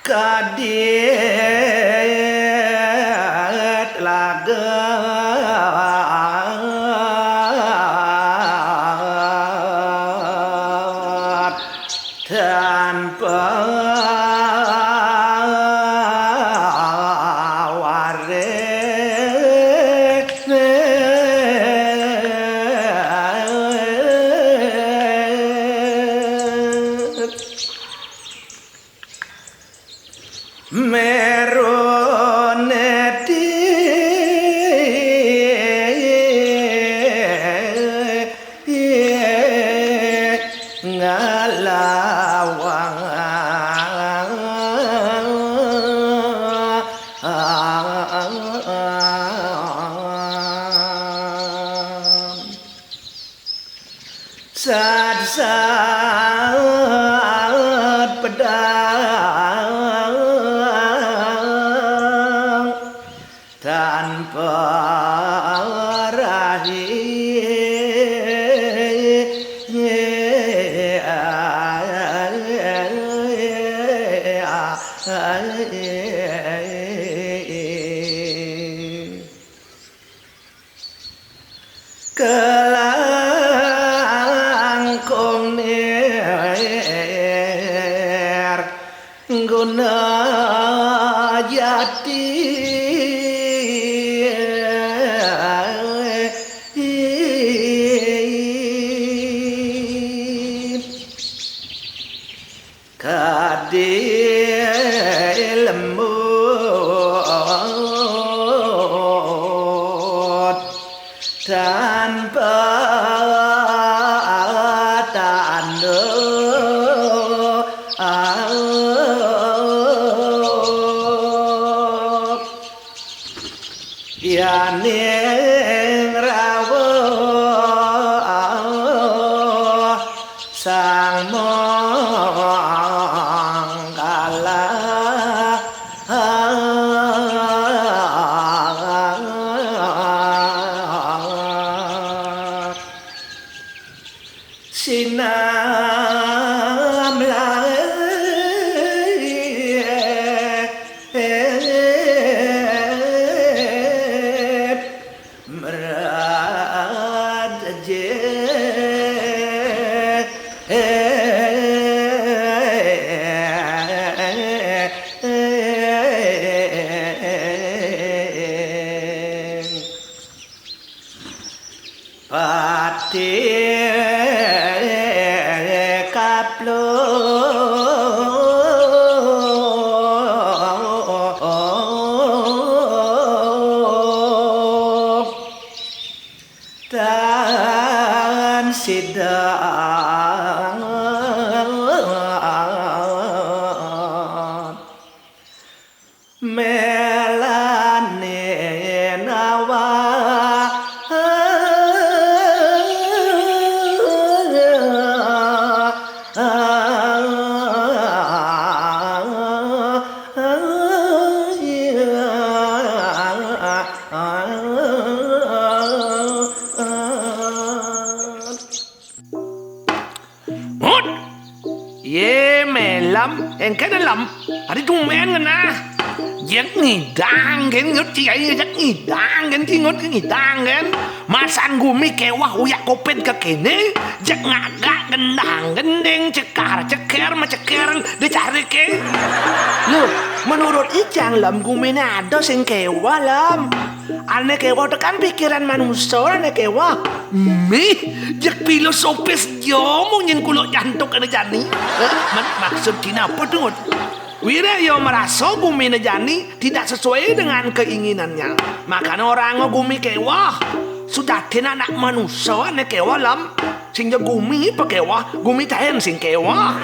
Kadet laget tanpa saat pedang tanpa kelangkung ner guna jati kade lembut tanpa tanda yaning rawuh sang mangkala sinam merat je pati kaplo dan sidang melane nawa ye melam en cái lầm ở đây trung menกันนะgiấc nghỉ đang cái ngất chị ấy giấc nghỉ đang cái chị ngất cái nghỉ đang cái mà san gu mi kêuว่ากูอยากกูเป็นกะเกนี่จักงากะกันด่างกันเด้งจักการจักแคร์มาจักแคร์ได้จ่ายke loh menurut ijang lam gu mi ada sing kewa lam ane kewa tekan pikiran manusia ane kewa mi jak filosofis yo mungkin kulo jantuk ada jani maksud kina apa tuh Wiraya merasa Gumi Najani tidak sesuai dengan keinginannya. Makanya orang Gumi kewah sudah tin anak manusia ne kewah lam sehingga Gumi pakewah Gumi tahan sing kewah.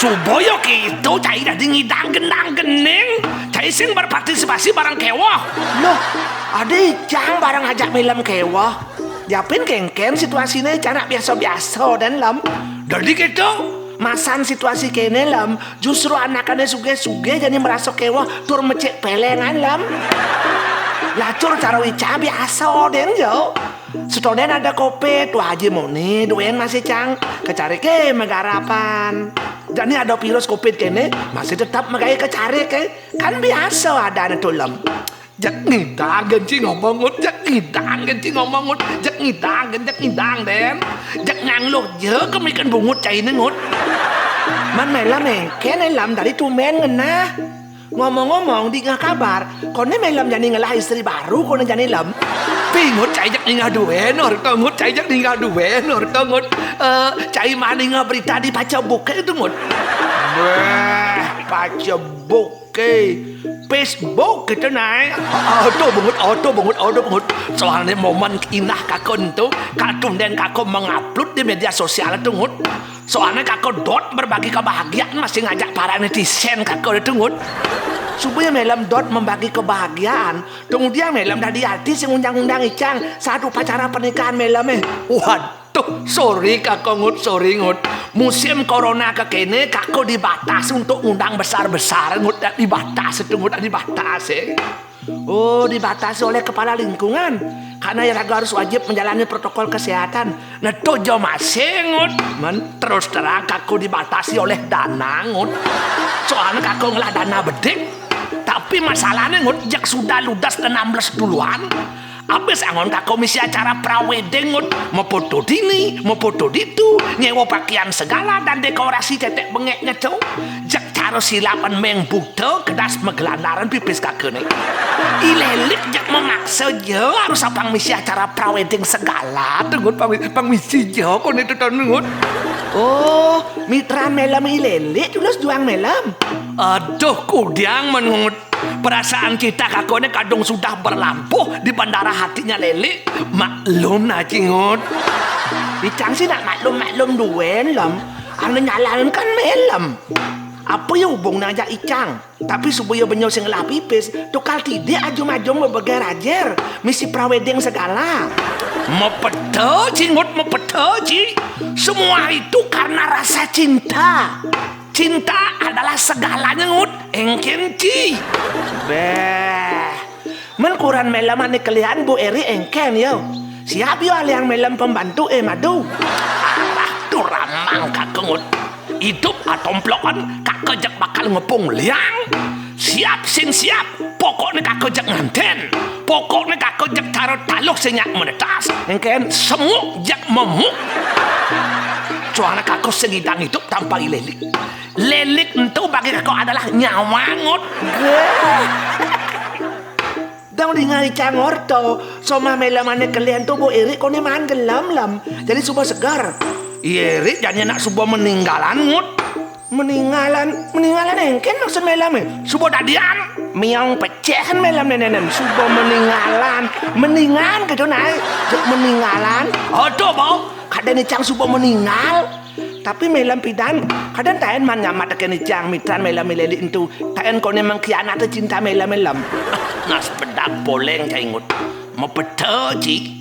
Supaya kita cai dah ngidang geneng cai sing berpartisipasi barang kewah. Loh, ada jang barang ajak melam kewah. Japin kengken situasinya cara biasa-biasa dan lam. Dari gitu Masan situasi kene lam, justru anakannya suge-suge jadi merasa kewa tur mecek pelengan lam. Lacur cara wica biasa oden jo. Stoden ada kopi tuh haji moni duen masih cang kecari ke megarapan. Jadi ada virus covid kene masih tetap megai kecari ke kan biasa ada tuh lam. Jak ngidang genci ngomongut, jak ngidang genci ngomongut, jak ngidang den, jak ngangluk je kemikan bungut cai nengut. Man melam kene lam dari tumen ngena. Ngomong-ngomong di nggak kabar, kone melam jadi ngelah istri baru kone jadi lam. Pingut cai jak ninggal duen, or tengut cai jak ninggal duen, or tengut cai maninga berita di baca buku itu ngut. Baca buku. Facebook gitu naik auto banget soalnya momen indah kakon tuh kartun dan kakon mengupload di media sosial itu ngut soalnya kakon dot berbagi kebahagiaan masih ngajak para netizen kakon itu ngut supaya melam dot membagi kebahagiaan kemudian melam dari artis yang undang-undang icang satu pacara pernikahan melamnya waduh sorry ngut musim corona kekene kakak dibatas untuk undang besar-besar ngut dibatas oh dibatasi oleh kepala lingkungan karena ya harus wajib menjalani protokol kesehatan nah tojo masih ngut terus terang kakak dibatasi oleh dana ngut soalnya kakak ngelah dana bedik tapi masalahnya ngut jak sudah ludas 16 duluan abis angon ka komisi acara prawedding mau foto dini, mau foto ditu, nyewa pakaian segala dan dekorasi tetek bengeknya tuh. Jak cara silapan meng buto kedas megelandaran pipis kakene. Ilelik jak memaksa je harus apang misi acara prawedding segala. Tunggut pang misi je kon itu tunggut. Oh, mitra melam ilelik tulus juang melam. Aduh kudiang mengut. Perasaan kita kakone kadung sudah berlampuh di bandara hatinya lele maklum na cingut dicang sih nak maklum duen lam ane nyalain kan melam apa ya hubung nanya icang tapi supaya benyo sing lah pipis tukal tidak ajum-ajum beger-ajer misi prawedding segala mau pedo cingut mau pedo ci semua itu karena rasa cinta. Cinta adalah segalanya ngut engken ci. Beh, menkuran melam ane kalian Bu Eri engken yo. Siap yo yang melam pembantu madu. Alah tuh ramang kakek ngut. Hidup atomplokan kakek jak bakal ngepung liang. Siap sin siap. Pokoknya kakek jak nganten. Pokoknya kakek jak taruh taluk senyak menetas. Engken semuk jak memuk. Soalnya kakek segidang hidup tanpa ilelik. Lelik itu bagi kakak adalah nyawangut. Dang ningali cangor to, soma melamane kalian tuh Bu Eri kone man gelam. Jadi subuh segar. Eri jadi nak subuh meninggalan ngut. Meninggalan engken maksud melame. Subuh dadian, miang pecehan melam nenen. Subuh meninggalan gitu naik. Meninggalan. Aduh bau, kadang cang subuh meninggal. Tapi melam pidan kadang taen man nyamat kene jang mitran melam meleli itu taen kone mengkhianati cinta melam nas bedak boleng cai ngut mau pedoji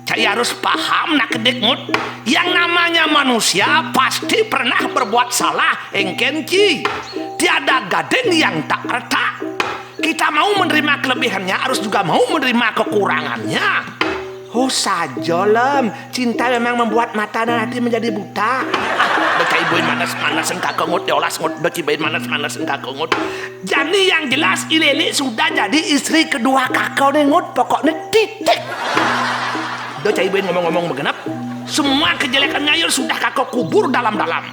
cai harus paham nak kedek ngut yang namanya manusia pasti pernah berbuat salah engken ci tiada gading yang tak retak kita mau menerima kelebihannya harus juga mau menerima kekurangannya. Oh saja lem, cinta memang membuat mata dan hati menjadi buta. Baca ibuin manas-manasan kakak ngut, diolas ngut, baca ibuin manas-manasan kakak ngut. Jadi yang jelas Ileli sudah jadi istri kedua kakak ngut, pokoknya titik. Baca ibuin ngomong-ngomong begenap, semua kejelekannya yur sudah kakak kubur dalam-dalam.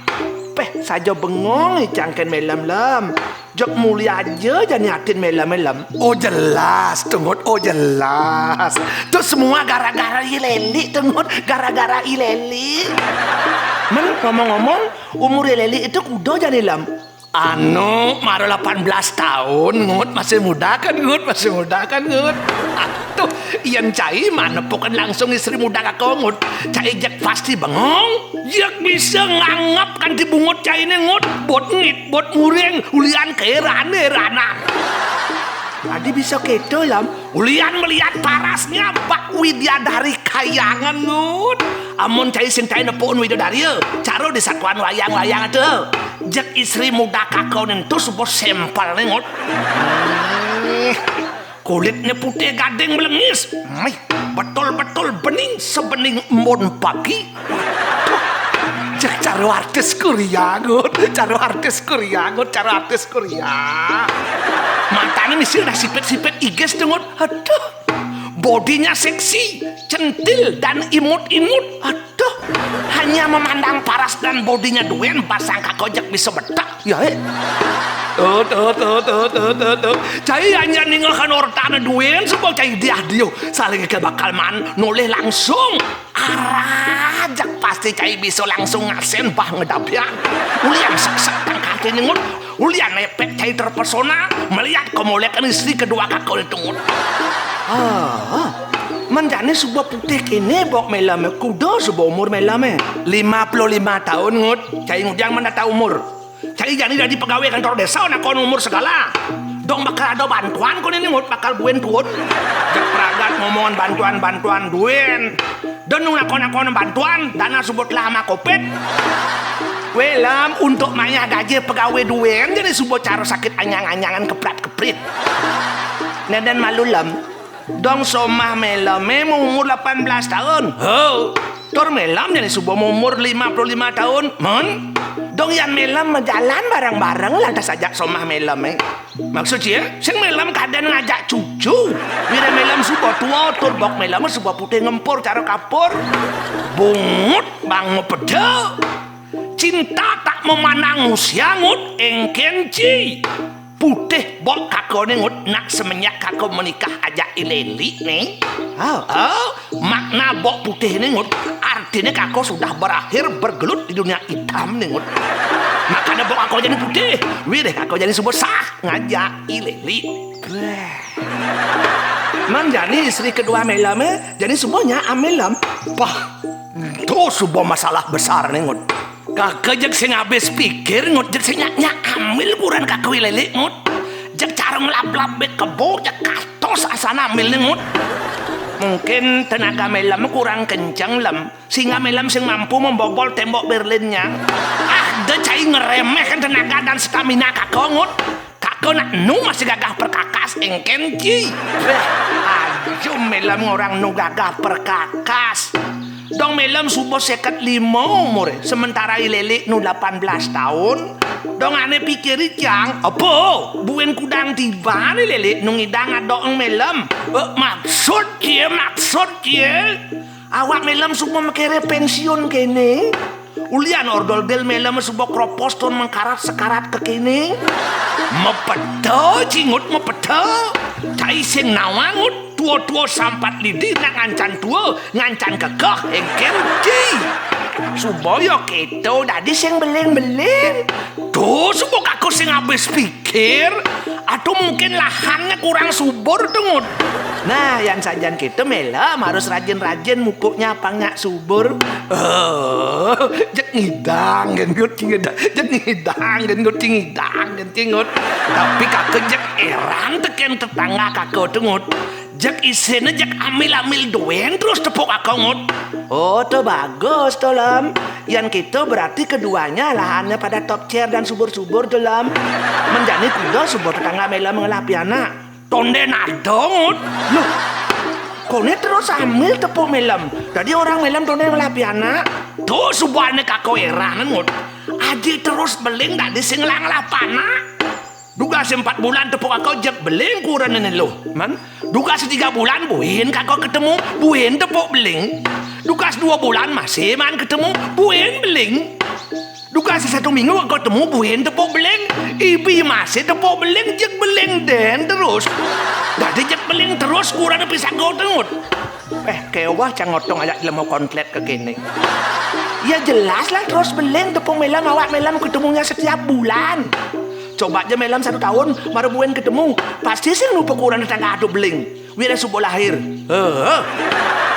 Peh saja bengong cangken melam-lam. Jok mulia aja jadi hatin melam-melam. Oh jelas tunggut, oh jelas. Tuh semua gara-gara Ileli tunggut, gara-gara Ileli. Men ngomong-ngomong umur Ileli itu kudo jadi lam. Anu, maru 18 tahun ngut masih muda kan ngut. Atuh, iyan cai mana bukan langsung istri muda kakak ngut. Cai jak pasti bengong. Jak bisa nganggap kan dibungut cai ini ngut. Bot ngit, bot mureng, ulian keranan. Adi bisa gitu lam. Ulian melihat parasnya Mbak Widyadari kayangan ngut. Amun cai sing cai nepun Widyadari caro disakuan wayang-wayang ada. Jek istri muda kakau nentu sebuah sempel ngut. Kulitnya putih gading belengis. Betul-betul bening sebening embun pagi. Jek caro artis Korea ngut. Caro artis Korea ngut. Caro artis Korea. Matanya misi udah sipit-sipit iges dengut. Aduh, bodinya seksi, centil dan imut-imut. Aduh, hanya memandang paras dan bodinya duen pasang kakojek bisa betak. Ya tuh. Cai hanya ninggalkan ortana duen sebab cai dia saling ke bakal man noleh langsung. Arajak pasti cai bisa langsung ngasen bah ngedapya. Ulian sak-sak tangkati ningut. Ulian nepek cai terpesona melihat kemuliaan istri kedua kakak itu. Menjani sebuah putih kini bok melame kuda sebuah umur melame 55 tahun ngut. Cai ngudang mana tahu umur. Cai jani dari pegawai kantor desa nak kon umur segala. Dong bakal ada bantuan kon ini ngut bakal buen tuut. Jek peragat ngomongan bantuan duen. Dan nakon bantuan dana sebut lama kopet. Welam untuk maya gaji pegawai duen jadi sebuah cara sakit anyang-anyangan keprat-keprit. Neden malu lam. Dong somah melam umur 18 tahun. Tor melam jadi sebuah umur 55 tahun. Dong yang melam jalan bareng-bareng lantas ajak somah melam Maksudnya, sing melam kadang ngajak cucu. Wira melam sebuah tua turbok melam sebuah putih ngempur cara kapur. Bungut bang pedel. Cinta tak memandang usia ngut engkenci. Putih bok kakone ngut nak semenjak kakak menikah aja ileli nih. Makna bok putih ini ngut artinya kakak sudah berakhir bergelut di dunia hitam nih ngut. Makanya bok kakak jadi putih. Wih kakak jadi sebuah sah ngajak ileli. Menjadi istri kedua melam jadi semuanya amelam. Wah, itu sebuah masalah besar nih ngut. Kakak jek sing habis pikir ngut jek sing nyak ambil kurang kakak wilele ngut jek cara ngelap-lap bet kebo jek katos asana ambil ngut. Mungkin tenaga melam kurang kencang lam sehingga melam sing mampu membobol tembok Berlinnya. Dia cai ngeremehkan tenaga dan stamina kakak ngut. Kakak nak nu masih gagah perkakas engkenci. Aduh melam orang nu gagah perkakas. Dong melam subuh 55 umur sementara ilele nu 18 tahun. Dong ane pikir jang apa buen kudang tiba nih lele nu ngidang adong melam. Maksud dia awak melam subuh makere pensiun kene. Ulian ordol del melam subuh kropos ton mengkarat sekarat ke kene. Mepedo cingut mepedo. Cai sing nawangut tua-tua sampat lidi nak ngancan tua ngancan kekeh engkenci. Supaya kita dadi sing beling-beling. Tuh supaya aku sing habis pikir atau mungkin lahannya kurang subur dengut. Nah yang sajian kita melam harus rajin-rajin mupuknya apangnya subur. Jek ngidang gengut jek ngidang gengut. Tapi kakek jek eran teken tetangga kakek dengut. Jek isene jek amil-amil doen terus tepuk kakek ngut. Oh tuh bagus tuh lam. Yang kita berarti keduanya lahannya pada top chair dan subur-subur tuh lam. Menjadi kuda subur tetangga melam ngelapi anak. Tonde nadongut. Loh, kone terus ambil tepuk melam. Jadi orang melam tonde ngelapi anak. Tuh subuhnya kakak eranan ngut. Aji terus beling dari singlang lapana. Duga 4 bulan tepuk kakak jek beling kurang ini loh. Man, duga 3 bulan buin kakak ketemu buin tepuk beling. Duga 2 bulan masih man ketemu buin beling. Duga 1 minggu ketemu buin tepuk beling. Ibi masih tepuk beling jek beling den terus. Jadi jek beling terus kurang bisa kau tengut. Kewah cangotong ajak lemo komplit ke kini. Ya jelas lah terus beling tepung melam awak melam ketemunya setiap bulan. Coba aja melam 1 tahun baru buin ketemu. Pasti sih lupa kurang tetangga aduk beling. Wira subuh lahir.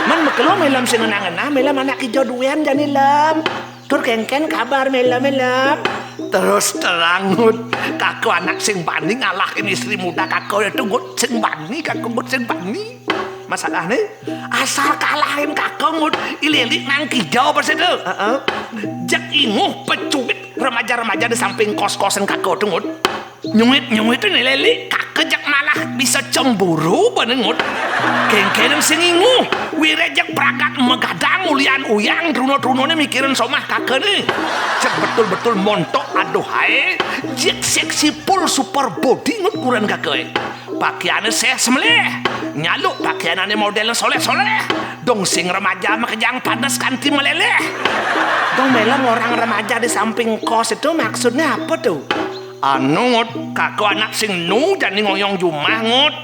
Man bekelo melam sing ngenang-ngenang melam anak hijau duwean jani lam. Tur kengken kabar melam. Terus terang ngut, kakak anak sing bani ngalahin istri muda kakak itu ngut sing bani, kakak ngut sing bani. Masalahnya asal kalahin kakak ngut ililik nang kijau persedu. Jak inguh pecuit remaja-remaja di samping kos-kosan kakak tuh ngut. Nyumit itu nih leli kakak jak malah bisa cemburu banget. Kengkenen sing inguh wirejak prakat megadang ulian uyang runo-runone mikirin somah kakak nih. Cek betul-betul montok aduh hae jak seksi full super body ngut kuran kakak. Pakaiannya saya semeleh nyaluk pakaiannya model soleh-soleh dong sing remaja makejang panas kanti meleleh dong melang orang remaja di samping kos itu maksudnya apa tuh? Anu ngut kakak anak sing nu jadi ngoyong jumah ngut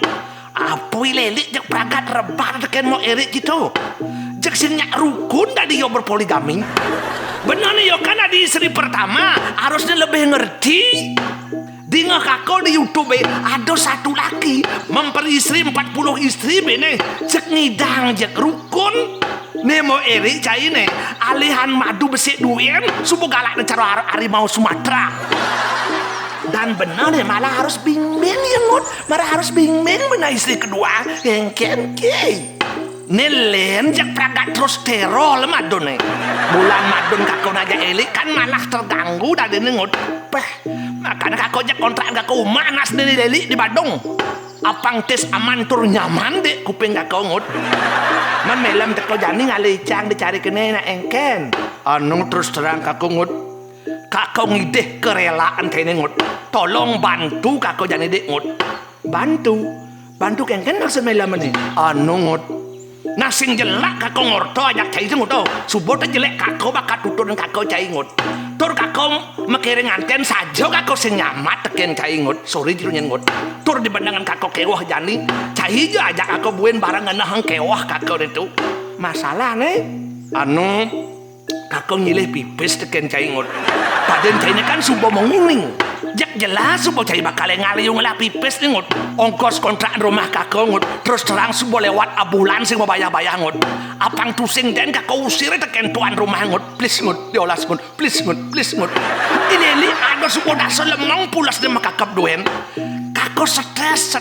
apa lelik jak pragat rebar teken mau erik gitu jak sing nyak rukun tadi yo berpoligami bener nih yo kan ada istri pertama harusnya lebih ngerti. Di kakak di YouTube ada satu laki memperi istri 40 istri bene cek ngidang cek rukun nemo eri cai ne alihan madu besi duien subuh galak cara harimau Sumatera dan benar nih malah harus bimbing ya ngut malah harus bimbing benar istri kedua yang kenke nelen jak pragat terus terol madon nih bulan madon kakak aja elik kan malah terganggu dari ngut makanya kakak jak kontrak kakak manas dari Deli di Badung apang tes aman tur nyaman dek kuping kakak ngut man melam teko jani ngalicang dicari kene na engken anu terus terang kakak ngut kakak ngideh kerelaan kene ngut tolong bantu kakak jani dek ngut bantu kengken maksud melam ini anu ngut nasing jelek kakak ngorto ajak cai ngut subot jelek kakak bakat tutur kakak cai ngut tur kakak makere nganten saja kakak sing nyamat teken cai ngut sorry jirunya ngut tur di bandangan kakak kewah jani cai aja ajak kakak buen barang ngenahang kewah kakak itu masalah nih anu kakak ngilih pipis teken cai ngut paden cai kan subuh menguning jak jelas subuh cai bakal ngaliung lah pipis nih ngut ongkos kontrak rumah kakak ngut terus terang subuh lewat abulan sing mau bayar ngut apang tusing den kakak usir teken tuan rumah ngut please ngut diolas ngut please ngut ini ada subuh dah selemong pulas dia kakak duen kakak stres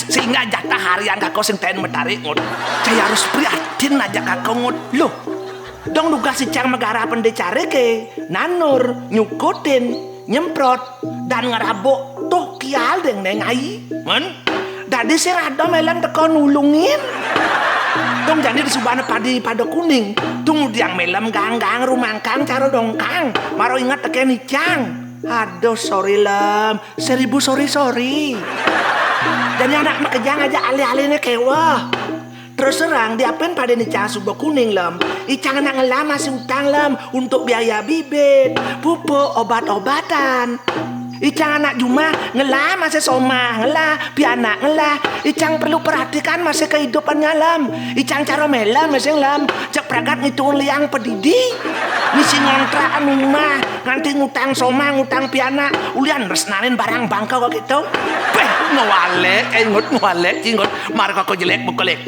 sehingga jatah harian kakak sing ten metarik ngut cai harus prihatin aja kakak ngut loh dong duga si cang megara pendecare ke nanur nyukutin nyemprot dan ngerabok tuh kial deng nengai men dadi si rada melan teko nulungin dong jadi di subana padi pada kuning tunggu diang melam gang rumangkang caro dongkang maro ingat teken icang aduh sorry lam 1000 sorry jadi anak makejang aja alih-alihnya kewah terus terang diapain pada nicang subah kuning lam icang anak ngelam masih utang lam untuk biaya bibit pupuk obat-obatan icang anak Juma ngelah masih somah ngelah pianak ngelah icang perlu perhatikan masih kehidupannya lam icang cara melam masih lam cek pragat ngitung liang pedidi misi ngontrak rumah nanti ngutang somah ngutang pianak ulian resnanin barang bangka kok gitu ngwalek cingot marka kok jelek buka lek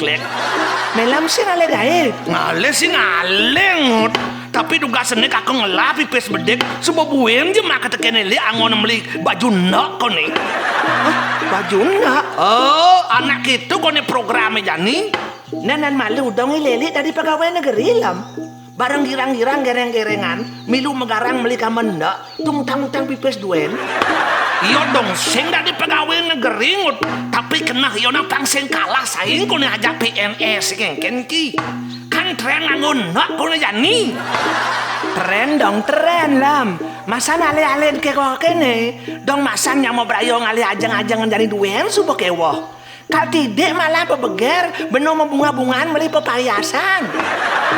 melam sih ngale gae ngale ngut tapi duga seni kakak ngelah pipis bedek sebuah buem je maka tekene li angon meli baju nak kone baju nak oh anak itu kone programnya jani nenan malu dong leli dari pegawai negeri lam barang girang-girang gereng-gerengan milu megarang meli kamenda tungtang-tang pipis duen iyo dong sing dari pegawai negeri ngut tapi kena iyo napang sing kalah saing kone ajak PNS kengken ki kan tren angon nak kone jani tren dong tren lam masan ale-ale kewah kene dong masan yang mau berayong ale ajang-ajang dari duen subuh kewah kal tidak malah bebeger beno bunga-bungaan meli pepayasan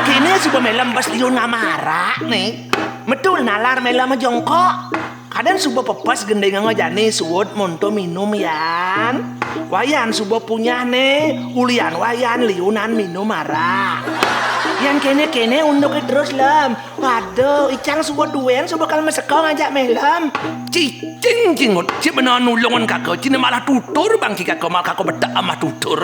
kini subuh melam bas liun ngamarak nih betul nalar melam jongkok kadang subuh pepas gendeng ngojani suwut monto minum yan wayan subuh punya nih ulian wayan liunan minum marah yang kene untuk terus lam waduh icang subuh duen subuh kalau mesekong aja melam cicing cingut si benar nulungan kakak cina malah tutur bang kakak malah kakak bedak amah tutur